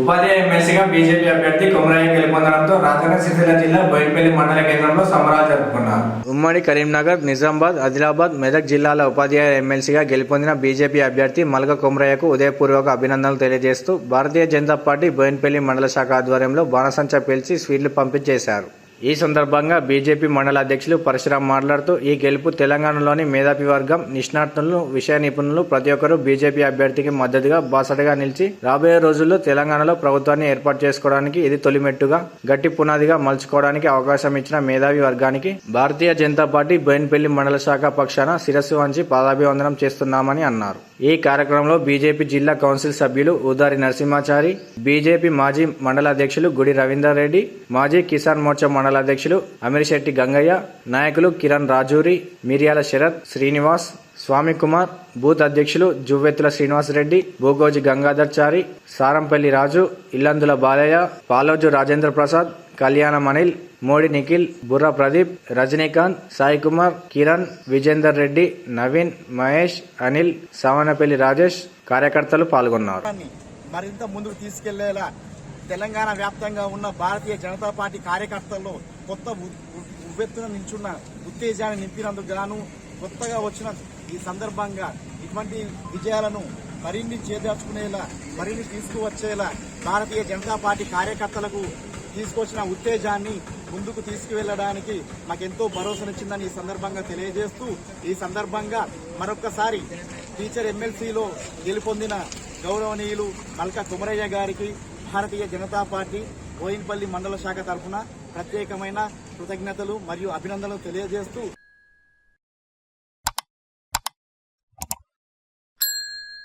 ఉపాధ్యాయ ఎమ్మెల్సీగా బీజేపీ అభ్యర్థి కొమరయ్య గెలుపొందడంతో రాజన్న సిరిసిల్ల జిల్లా బోయినపల్లి మండల కేంద్రంలో సంబరాలు జరుపుకున్నారు. ఉమ్మడి కరీంనగర్, నిజామాబాద్, ఆదిలాబాద్, మెదక్ జిల్లాల ఉపాధ్యాయ ఎమ్మెల్సీగా గెలుపొందిన బీజేపీ అభ్యర్థి మల్క కొమరయ్యకు ఉదయపూర్వక అభినందనలు తెలియజేస్తూ భారతీయ జనతా పార్టీ బోయినపల్లి మండల శాఖ ఆధ్వర్యంలో బాణసంచా పేల్చి స్వీట్లు పంపించేశారు. ఈ సందర్భంగా బీజేపీ మండల అధ్యక్షులు పరశురాం మాట్లాడుతూ ఈ గెలుపు తెలంగాణలోని మేధావి వర్గం, నిష్ణాతులు, విషయ నిపుణులు ప్రతి ఒక్కరూ బీజేపీ అభ్యర్థికి మద్దతుగా బాసటగా నిలిచి రాబోయే రోజుల్లో తెలంగాణలో ప్రభుత్వాన్ని ఏర్పాటు చేసుకోవడానికి ఇది తొలిమెట్టుగా గట్టి పునాదిగా మలుచుకోవడానికి అవకాశం ఇచ్చిన మేధావి వర్గానికి భారతీయ జనతా పార్టీ బోయినపల్లి మండల శాఖ పక్షాన శిరస్సు వంచి పాదాభివందనం చేస్తున్నామని అన్నారు. ఈ కార్యక్రమంలో బీజేపీ జిల్లా కౌన్సిల్ సభ్యులు ఉదారి నరసింహాచారి, బీజేపీ మాజీ మండల అధ్యక్షులు గుడి రవీందర్ రెడ్డి, మాజీ కిసాన్ మోర్చా మండల అధ్యక్షులు అమీర్శెట్టి గంగయ్య, నాయకులు కిరణ్ రాజూరి, మిర్యాల శరత్, శ్రీనివాస్, స్వామి కుమార్, బూత్ అధ్యక్షులు జువ్వెత్తుల శ్రీనివాసరెడ్డి, భూగోజి గంగాధర్చారి, సారంపల్లి రాజు, ఇల్లందుల బాలయ్య, పాలోజు రాజేంద్ర ప్రసాద్, కళ్యాణం అనిల్, మోడి నిఖిల్, బుర్రా ప్రదీప్, రజనీకాంత్, సాయి కుమార్, కిరణ్, విజేందర్ రెడ్డి, నవీన్, మహేష్, అనిల్, సావనపల్లి రాజేష్ కార్యకర్తలు పాల్గొన్నారు. మరింత ముందుకు తీసుకెళ్లేలా తెలంగాణ వ్యాప్తంగా ఉన్న భారతీయ జనతా పార్టీ కార్యకర్తల్లో కొత్త ఉవ్వెత్తున నించున్న ఉత్తేజాన్ని నింపినందుకు గాను కొత్తగా వచ్చిన ఈ సందర్భంగా ఇటువంటి విజయాలను మరిన్ని చేదార్చుకునేలా, మరిన్ని తీసుకువచ్చేలా భారతీయ జనతా పార్టీ కార్యకర్తలకు తీసుకొచ్చిన ఉత్తేజాన్ని ముందుకు తీసుకువెళ్లడానికి మాకెంతో భరోసానిచ్చిందని ఈ సందర్భంగా తెలియజేస్తూ, ఈ సందర్భంగా మరొక్కసారి టీచర్ ఎమ్మెల్సీలో గెలుపొందిన గౌరవనీయులు మల్క కొమరయ్య గారికి భారతీయ జనతా పార్టీ బోయినపల్లి మండల శాఖ తరఫున ప్రత్యేకమైన కృతజ్ఞతలు మరియు అభినందనలు తెలియజేస్తూ